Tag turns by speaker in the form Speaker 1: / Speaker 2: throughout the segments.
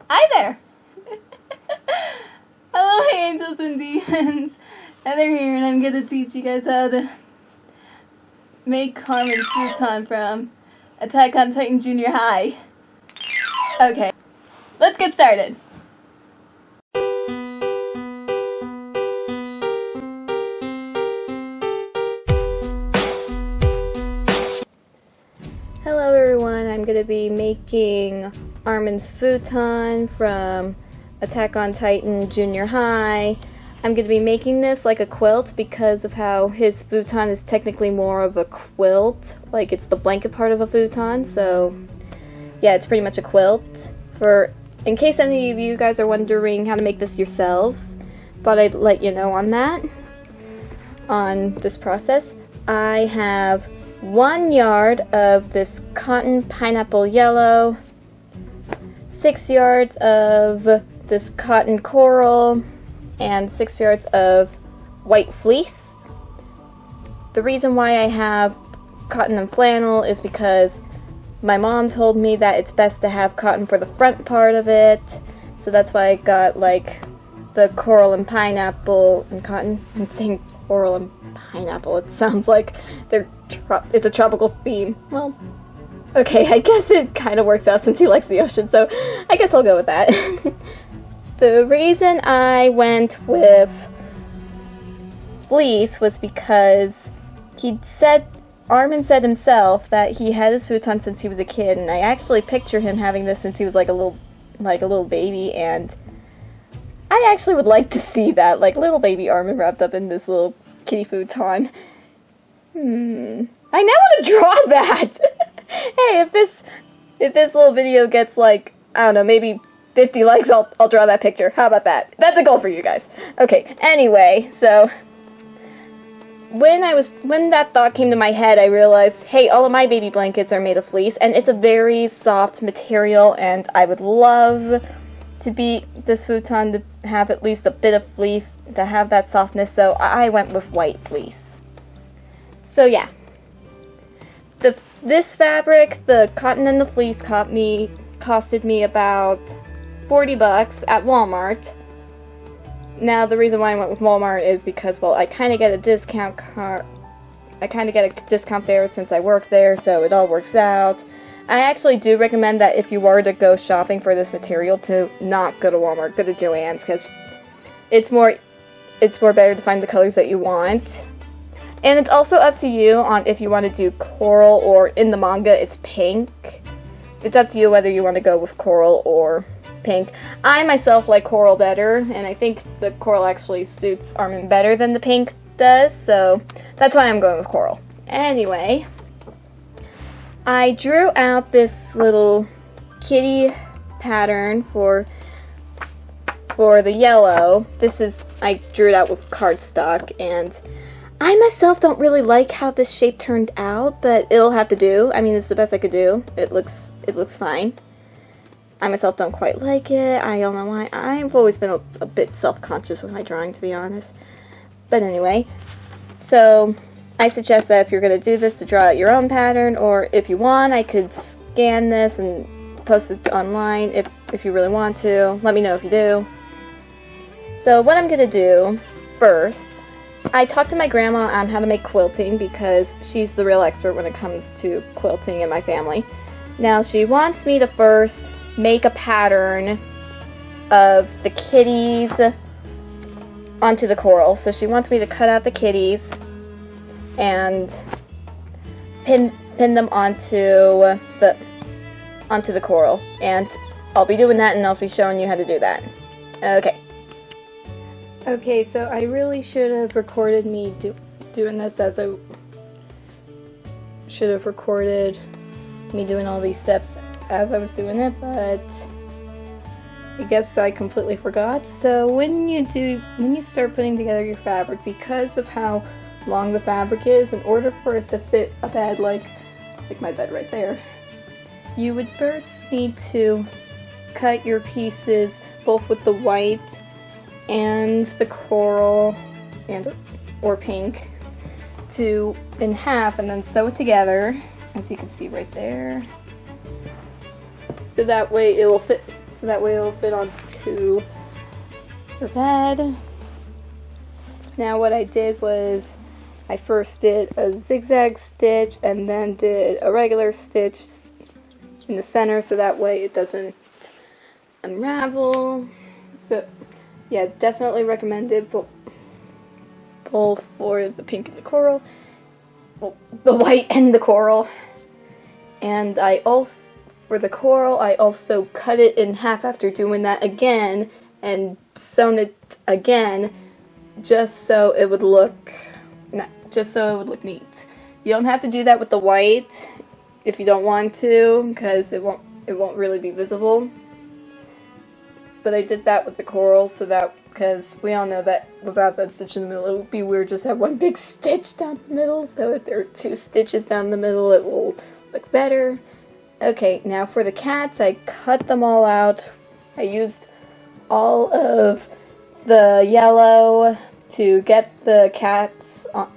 Speaker 1: Hi there! Hello, hey angels and demons! Heather here, and I'm gonna teach you guys how to make Armin's futon from Attack on Titan Junior High. Okay, let's get started. Hello everyone, I'm going to be making Armin's futon from Attack on Titan Junior High. I'm going to be making this like a quilt because of how his futon is technically more of a quilt. Like, it's the blanket part of a futon, so yeah, it's pretty much a quilt. In case any of you guys are wondering how to make this yourselves, but I'd let you know on this process. I have 1 yard of this cotton pineapple yellow, 6 yards of this cotton coral, and 6 yards of white fleece. The reason why I have cotton and flannel is because my mom told me that it's best to have cotton for the front part of it, so that's why I got like the coral and pineapple and cotton. I'm saying coral and pineapple. It sounds like it's a tropical theme. Well, okay, I guess it kind of works out since he likes the ocean, so I guess I'll go with that. The reason I went with fleece was because Armin said himself that he had his futon since he was a kid, and I actually picture him having this since he was like a little baby, and I actually would like to see that, like little baby Armin wrapped up in this little kitty futon. I now want to draw that! Hey, if this little video gets like, I don't know, maybe 50 likes, I'll draw that picture. How about that? That's a goal for you guys. Okay, anyway, so when that thought came to my head, I realized, hey, all of my baby blankets are made of fleece, and it's a very soft material, and I would love to be this futon to have at least a bit of fleece to have that softness, so I went with white fleece. So yeah, this fabric, the cotton and the fleece, costed me about $40 at Walmart. Now the reason why I went with Walmart is because, well, I kind of get a discount there since I work there, so it all works out. I actually do recommend that if you were to go shopping for this material to not go to Walmart, go to Joann's, because it's more better to find the colors that you want. And it's also up to you on if you want to do coral, or in the manga it's pink. It's up to you whether you want to go with coral or pink. I myself like coral better, and I think the coral actually suits Armin better than the pink does, so that's why I'm going with coral. Anyway, I drew out this little kitty pattern for the yellow. I drew it out with cardstock, and I myself don't really like how this shape turned out, but it'll have to do. I mean, it's the best I could do. It looks fine. I myself don't quite like it. I don't know why. I've always been a bit self-conscious with my drawing, to be honest. But anyway, so I suggest that if you're going to do this, to draw out your own pattern, or if you want, I could scan this and post it online if you really want to. Let me know if you do. So what I'm going to do first, I talked to my grandma on how to make quilting because she's the real expert when it comes to quilting in my family. Now she wants me to first make a pattern of the kitties onto the coral. So she wants me to cut out the kitties and pin them onto the coral, and I'll be doing that, and I'll be showing you how to do that. Okay, so I really should have recorded me doing this, as I should have recorded me doing all these steps as I was doing it, but I guess I completely forgot. So when you start putting together your fabric, because of how long the fabric is, in order for it to fit a bed like my bed right there, you would first need to cut your pieces both with the white and the coral or pink in half, and then sew it together, as you can see right there, so that way it will fit so that way it'll fit onto the bed. Now what I did was I first did a zigzag stitch and then did a regular stitch in the center so that way it doesn't unravel. So yeah, definitely recommended both for the pink and the coral, well, the white and the coral. And I also, for the coral, I also cut it in half after doing that again and sewn it again just so it would look neat. You don't have to do that with the white if you don't want to, because it won't really be visible. But I did that with the coral so that, because we all know that without that stitch in the middle, it would be weird just to have one big stitch down the middle. So if there are two stitches down the middle, it will look better. Okay, now for the cats, I cut them all out. I used all of the yellow to get the cats on.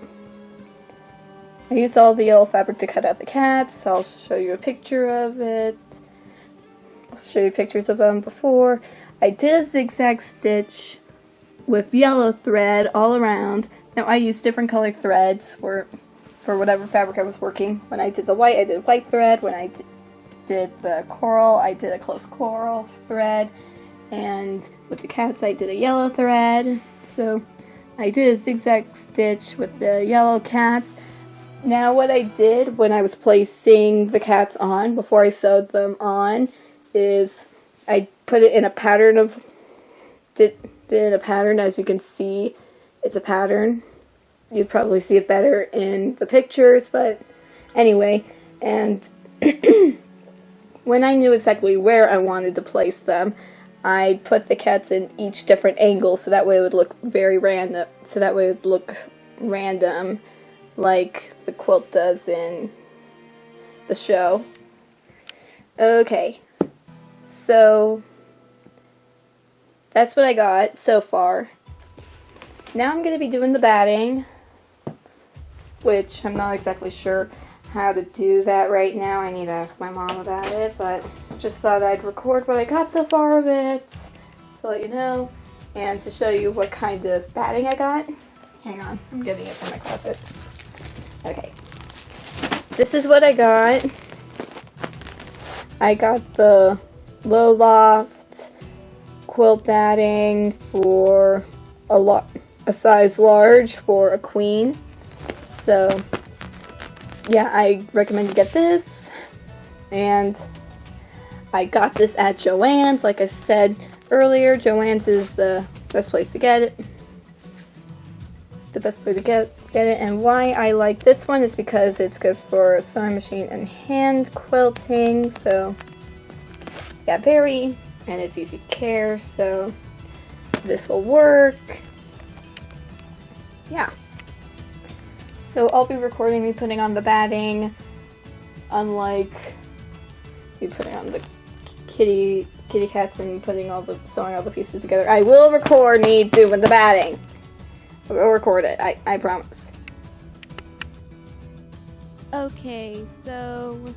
Speaker 1: I used all the yellow fabric to cut out the cats. I'll show you a picture of it. I'll show you pictures of them before. I did a zigzag stitch with yellow thread all around. Now I used different colored threads for whatever fabric I was working. When I did the white, I did white thread. When I did the coral, I did a close coral thread. And with the cats, I did a yellow thread. So I did a zigzag stitch with the yellow cats. Now what I did when I was placing the cats on, before I sewed them on, is I put it in a pattern of, did in a pattern. As you can see, it's a pattern. You'd probably see it better in the pictures, but anyway, and when I knew exactly where I wanted to place them, I put the cats in each different angle so that way it would look very random, like the quilt does in the show. Okay, so that's what I got so far. Now I'm going to be doing the batting, which I'm not exactly sure how to do that right now. I need to ask my mom about it, but just thought I'd record what I got so far of it to let you know and to show you what kind of batting I got. Hang on, I'm getting it from my closet. Okay, this is what I got. I got the low loft quilt batting for a size large for a queen. So yeah, I recommend you get this. And I got this at Joann's. Like I said earlier, Joann's is the best place to get it. It's the best way to get it. And why I like this one is because it's good for sewing machine and hand quilting. So yeah, and it's easy to care, so this will work. Yeah. So I'll be recording me putting on the batting, unlike me putting on the kitty cats and sewing all the pieces together. I will record me doing the batting. I will record it, I promise. Okay, so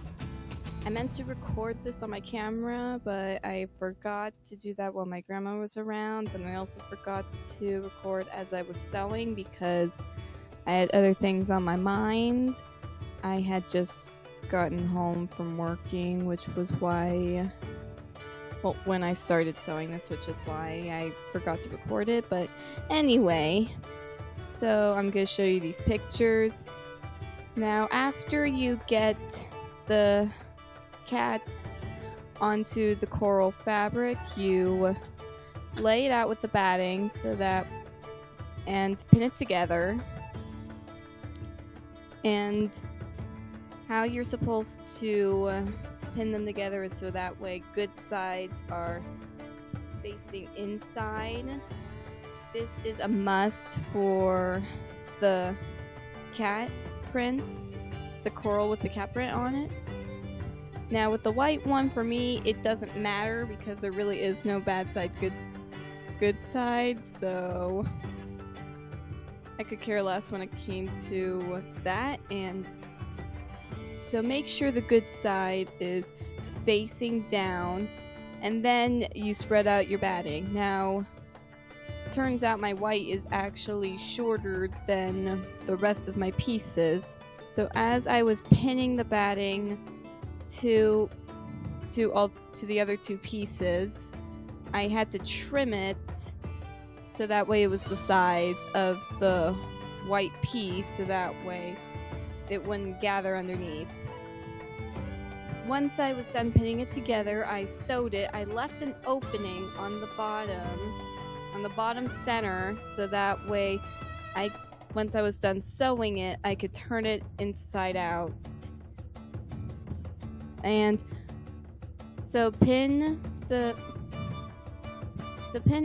Speaker 1: I meant to record this on my camera, but I forgot to do that while my grandma was around, and I also forgot to record as I was sewing because I had other things on my mind. I had just gotten home from working, which was why, well, when I started sewing this, which is why I forgot to record it. But anyway, so I'm going to show you these pictures. Now, after you get the cats onto the coral fabric, you lay it out with the batting and pin it together. And how you're supposed to pin them together is so that way good sides are facing inside. This is a must for the cat print, the coral with the cat print on it. Now with the white one, for me, it doesn't matter because there really is no bad side, good side, so I could care less when it came to that. And so make sure the good side is facing down and then you spread out your batting. Now, turns out my white is actually shorter than the rest of my pieces, so as I was pinning the batting to the other two pieces, I had to trim it so that way it was the size of the white piece, so that way it wouldn't gather underneath. Once I was done pinning it together, I sewed it. I left an opening on the bottom center, so that way once I was done sewing it, I could turn it inside out. And so pin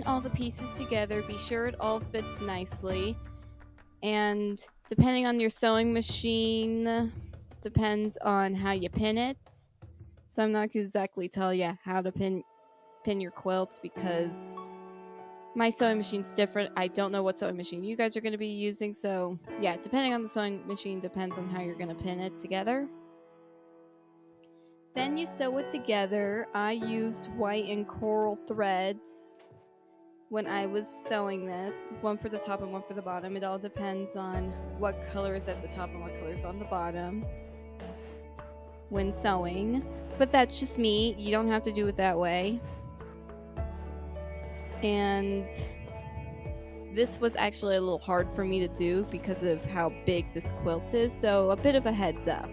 Speaker 1: all the pieces together, be sure it all fits nicely, and depending on your sewing machine, depends on how you pin it. So I'm not going to exactly tell you how to pin your quilt because my sewing machine's different. I don't know what sewing machine you guys are going to be using, so yeah, depending on the sewing machine depends on how you're going to pin it together. Then you sew it together. I used white and coral threads when I was sewing this, one for the top and one for the bottom. It all depends on what color is at the top and what color is on the bottom when sewing, but that's just me. You don't have to do it that way. And this was actually a little hard for me to do because of how big this quilt is, so a bit of a heads up.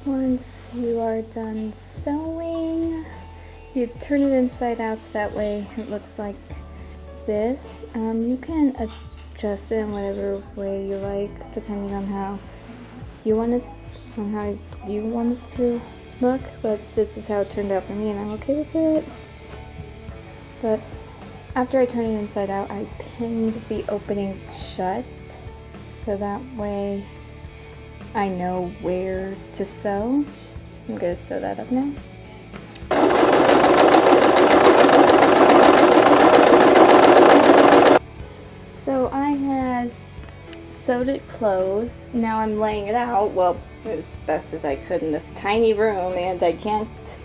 Speaker 1: Once you are done sewing, you turn it inside out so that way it looks like this. You can adjust it in whatever way you like, depending on how you want it, to look. But this is how it turned out for me, and I'm okay with it. But after I turned it inside out, I pinned the opening shut, so that way I know where to sew. I'm going to sew that up now. So I had sewed it closed. Now I'm laying it out, well, as best as I could in this tiny room, and I can't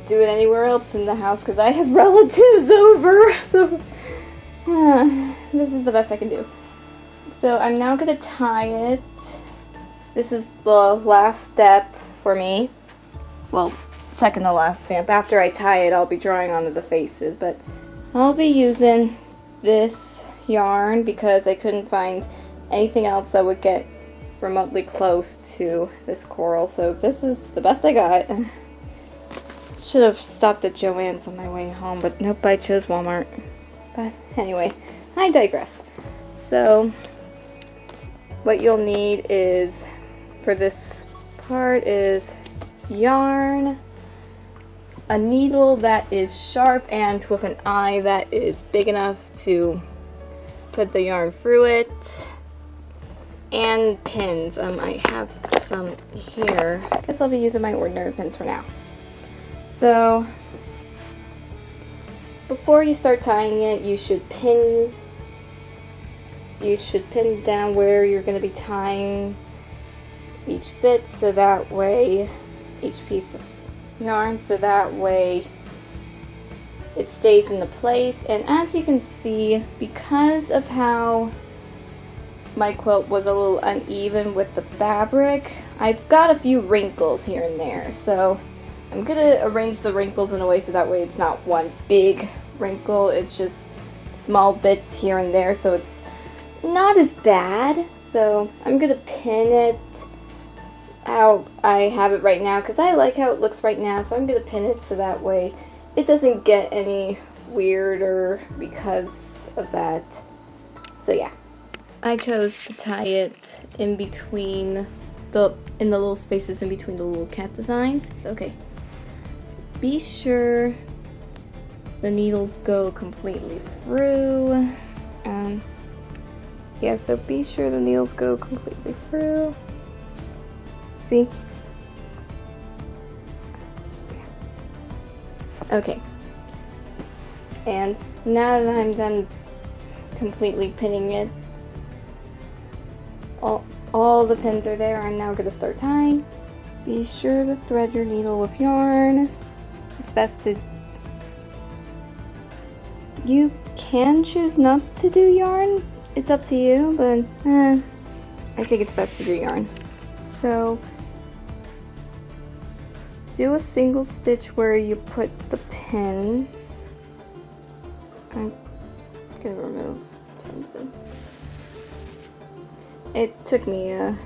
Speaker 1: do it anywhere else in the house because I have relatives over. So this is the best I can do. So I'm now going to tie it. This is the last step for me. Well, second to last step. After I tie it, I'll be drawing onto the faces, but I'll be using this yarn because I couldn't find anything else that would get remotely close to this coral, so this is the best I got. Should have stopped at Joann's on my way home, but nope, I chose Walmart. But anyway, I digress. So what you'll need is, for this part, is yarn, a needle that is sharp and with an eye that is big enough to put the yarn through it, and pins. I have some here. I guess I'll be using my ordinary pins for now. So before you start tying it, you should pin down where you're going to be tying each bit, so that way, each piece of yarn, so that way it stays into place. And as you can see, because of how my quilt was a little uneven with the fabric, I've got a few wrinkles here and there, so I'm gonna arrange the wrinkles in a way so that way it's not one big wrinkle, it's just small bits here and there, so it's not as bad. So I'm gonna pin it how I have it right now because I like how it looks right now, so I'm gonna pin it so that way it doesn't get any weirder because of that. So yeah, I chose to tie it in between in the little spaces in between the little cat designs. Okay, be sure the needles go completely through. Yeah, so be sure the needles go completely through. See? Okay. And now that I'm done completely pinning it, all the pins are there, I'm now going to start tying. Be sure to thread your needle with yarn. it's best to... You can choose not to do yarn. It's up to you, but I think it's best to do yarn. So do a single stitch where you put the pins. I'm gonna remove the pins. It took me a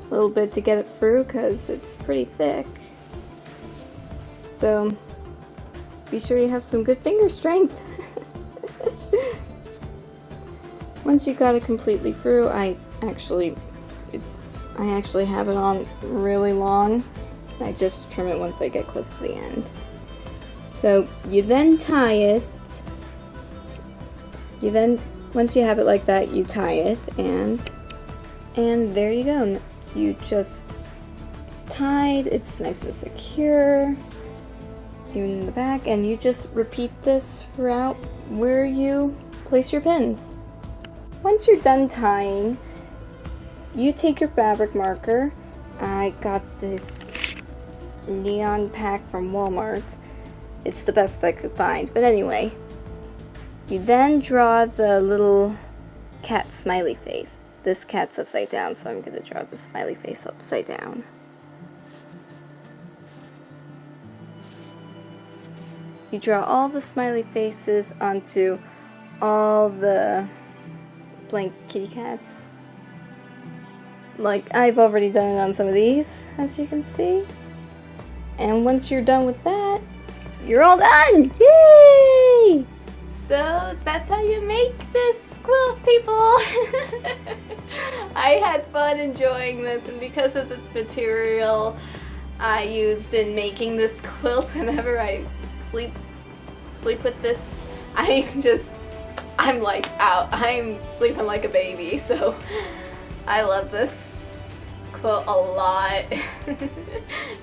Speaker 1: little bit to get it through because it's pretty thick. So be sure you have some good finger strength. Once you got it completely through, I actually have it on really long. I just trim it once I get close to the end. So you then tie it. Once you have it like that, you tie it, and there you go. It's tied, it's nice and secure, even in the back, and you just repeat this throughout where you place your pins. Once you're done tying, you take your fabric marker. I got this neon pack from Walmart. It's the best I could find, but anyway. You then draw the little cat smiley face. This cat's upside down, so I'm going to draw the smiley face upside down. You draw all the smiley faces onto all the blank kitty cats. Like, I've already done it on some of these, as you can see. And once you're done with that, you're all done! Yay! So that's how you make this quilt, people! I had fun enjoying this, and because of the material I used in making this quilt, whenever I sleep with this, I'm lights out. I'm sleeping like a baby, so I love this quilt a lot.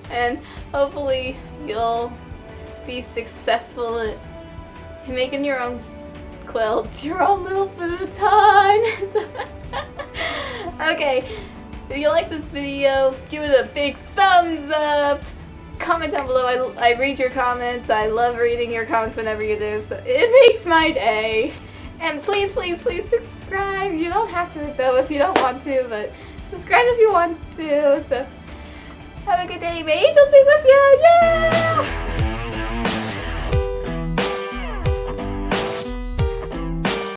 Speaker 1: And hopefully you'll be successful in making your own quilt, your own little futon. Okay, if you like this video, give it a big thumbs up. Comment down below. I read your comments. I love reading your comments whenever you do, so it makes my day. And please, please, please subscribe. You don't have to though if you don't want to, but subscribe if you want to. So have a good day. May angels be with you. Yeah!